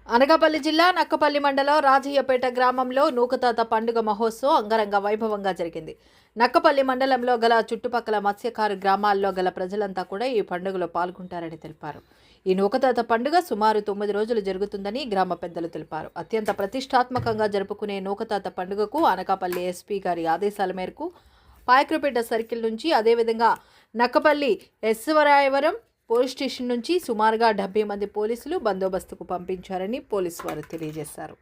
అనకాపల్లి జిల్లా నక్కపల్లి మండలం రాజయ్యపేట గ్రామంలో నూకతాత పండుగ మహోత్సవం అంగరంగ వైభవంగా జరిగింది. నక్కపల్లి మండలంలో గల చుట్టుపక్కల మత్స్యకారు గ్రామాల్లో గల ప్రజలంతా కూడా ఈ పండుగలో పాల్గొంటారని తెలిపారు. ఈ నూకతాత పండుగ సుమారు 9 రోజులు జరుగుతుందని గ్రామ పెద్దలు తెలిపారు. అత్యంత ప్రతిష్టాత్మకంగా జరుపుకునే నూకతాత పండుగకు అనకాపల్లి ఎస్పీ గారి ఆదేశాల మేరకు పాయక్రపేట సర్కిల్ నుంచి, అదేవిధంగా నక్కపల్లి ఎస్వరాయవరం పోలీస్ స్టేషన్ నుంచి సుమారుగా 70 మంది పోలీసులు బందోబస్తుకు పంపించారని పోలీసు వారు తెలియజేశారు.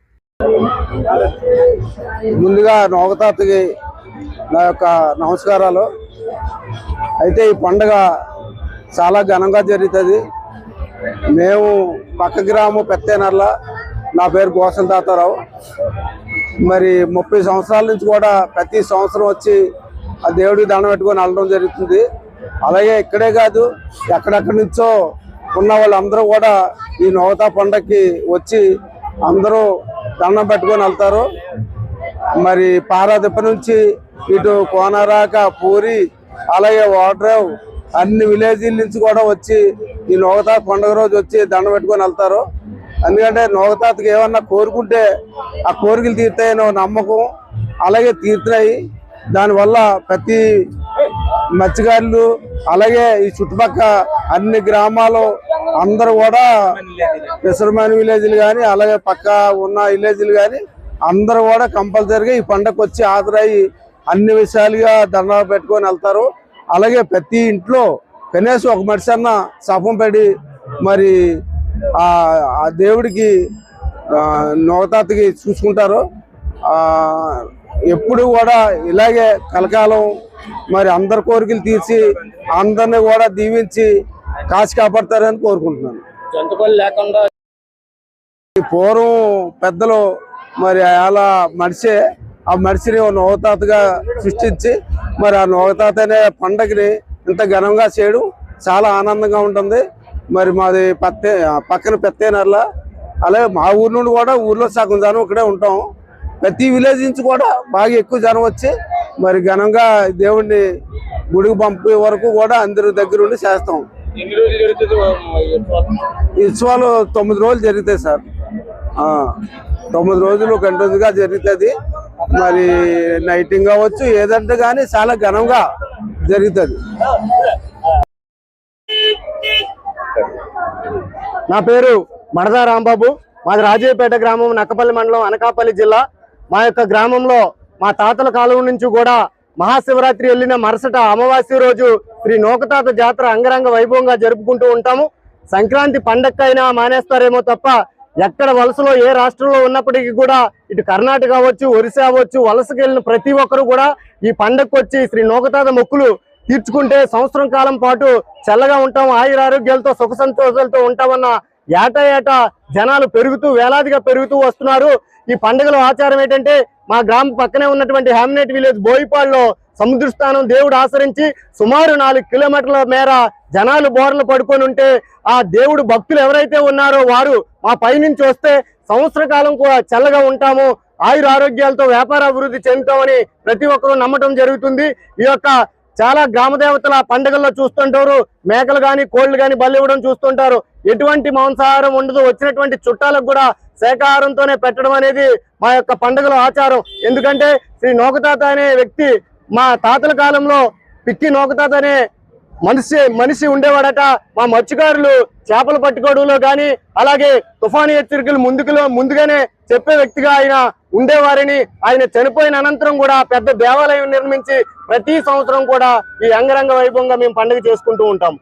ముందుగా నూకతాతకి నా యొక్క నమస్కారాలు. అయితే ఈ పండుగ చాలా ఘనంగా జరుగుతుంది. మేము పక్క గ్రామం పెత్తేనర్ల, నా పేరు గోసల తాతారావు. మరి 30 సంవత్సరాల నుంచి కూడా ప్రతి సంవత్సరం వచ్చి ఆ దేవుడికి దండం పెట్టుకొని వెళ్ళడం జరుగుతుంది. అలాగే ఇక్కడే కాదు, ఎక్కడెక్కడి నుంచో ఉన్న వాళ్ళందరూ కూడా ఈ నూకతాత పండగకి వచ్చి అందరూ దండం పెట్టుకొని వెళ్తారు. మరి పారాదిప్ప నుంచి ఇటు కోనరాక, పూరి, అలాగే వాడ్రేవ్ అన్ని విలేజీల నుంచి కూడా వచ్చి ఈ నూకతాత పండుగ రోజు వచ్చి దండం పెట్టుకొని వెళ్తారు. ఎందుకంటే నూకతాతకి ఏమన్నా కోరుకుంటే ఆ కోరికలు తీరుతాయని నమ్మకం, అలాగే తీరుతున్నాయి. దానివల్ల ప్రతి మత్స్యకారులు, అలాగే ఈ చుట్టుపక్కల అన్ని గ్రామాలు అందరూ కూడా ఫిషర్మెన్ విలేజ్లు కానీ, అలాగే పక్క ఉన్న విలేజ్లు కానీ అందరూ కూడా కంపల్సరీగా ఈ పండగకు వచ్చి హాజరయ్యి అన్ని విషయాలుగా దండాలు పెట్టుకొని వెళ్తారు. అలాగే ప్రతి ఇంట్లో కనీసం ఒక మనిషి అన్న శపం పడి మరి ఆ దేవుడికి నూకతాతకి చూసుకుంటారు. ఎప్పుడు కూడా ఇలాగే కలకాలం మరి అందరి కోరికలు తీర్చి అందరినీ కూడా దీవించి కాచి కాపాడతారని కోరుకుంటున్నాను. పూర్వం పెద్దలు మరి అలా మనిషే ఆ మనిషిని నూకతాతగా సృష్టించి మరి ఆ నూకతాత అనే పండగని ఇంత ఘనంగా చేయడం చాలా ఆనందంగా ఉంటుంది. మరి మాది పక్కన పెత్తేనర్ల, అలాగే మా ఊరు నుండి కూడా ఊర్లో సగం జనం ఇక్కడే ఉంటాం. ప్రతి విలేజ్ నుంచి కూడా బాగా ఎక్కువ జనం వచ్చి మరి ఘనంగా దేవుడిని గుడికి పంపే వరకు కూడా అందరి దగ్గర ఉండి చేస్తాం. ఈ ఉత్సవాలు 9 రోజులు జరుగుతాయి సార్. 9 రోజులు కంటిన్యూగా జరుగుతుంది. మరి నైటింగ్ కావచ్చు, ఏదంటే కానీ చాలా ఘనంగా జరుగుతుంది. నా పేరు మడదా రాంబాబు. మాది రాజయ్యపేట గ్రామం, నక్కపల్లి మండలం, అనకాపల్లి జిల్లా. మా యొక్క గ్రామంలో మా తాతల కాలం నుంచి కూడా మహాశివరాత్రి వెళ్ళిన మరుసట అమావాస్య రోజు శ్రీ నూకతాత జాతర అంగరంగ వైభవంగా జరుపుకుంటూ ఉంటాము. సంక్రాంతి పండగకైనా మానేస్తారేమో తప్ప ఎక్కడ వలసలో ఏ రాష్ట్రంలో ఉన్నప్పటికీ కూడా ఇటు కర్ణాటక అవ్వచ్చు, ఒరిస్సా అవ్వచ్చు, వలసకి వెళ్ళిన ప్రతి ఒక్కరు కూడా ఈ పండగకు వచ్చి శ్రీ నూకతాత మొక్కులు తీర్చుకుంటే సంవత్సరం కాలం పాటు చల్లగా ఉంటాం, ఆయురారోగ్యాలతో సుఖ సంతోషాలతో ఉంటామన్న ఏటా జనాలు వేలాదిగా పెరుగుతూ వస్తున్నారు. ఈ పండుగలో ఆచారం ఏంటంటే, మా గ్రామం పక్కనే ఉన్నటువంటి హ్యామ్నెట్ విలేజ్ బోయిపాడులో సముద్ర స్థానం దేవుడు ఆచరించి సుమారు 4 కిలోమీటర్ల మేర జనాలు బోర్లు పడుకొని ఉంటే ఆ దేవుడు భక్తులు ఎవరైతే ఉన్నారో వారు మా పైనుంచి వస్తే సంవత్సర కాలం కూడా చల్లగా ఉంటాము, ఆయుర ఆరోగ్యాలతో వ్యాపార అభివృద్ధి చెందుతామని ప్రతి ఒక్కరూ నమ్మటం జరుగుతుంది. ఈ యొక్క చాలా గ్రామ దేవతల పండుగల్లో చూస్తుంటారు, మేకలు కానీ కోళ్లు కానీ బలి ఇవ్వడం చూస్తుంటారు. ఎటువంటి మాంసాహారం ఉండదు. వచ్చినటువంటి చుట్టాలకు కూడా శాకాహారంతోనే పెట్టడం అనేది మా యొక్క పండుగల ఆచారం. ఎందుకంటే శ్రీ నూకతాత అనే వ్యక్తి మా తాతల కాలంలో పిక్కి నూకతాత అనే మనిషి ఉండేవాడట. మా మత్స్యకారులు చేపలు పట్టుకోవడంలో కానీ, అలాగే తుఫాను హెచ్చరికలు ముందుగానే చెప్పే వ్యక్తిగా ఆయన ఉండేవారిని. ఆయన చనిపోయిన అనంతరం కూడా పెద్ద దేవాలయం నిర్మించి ప్రతి సంవత్సరం కూడా ఈ అంగరంగ వైభవంగా మేము పండుగ చేసుకుంటూ ఉంటాం.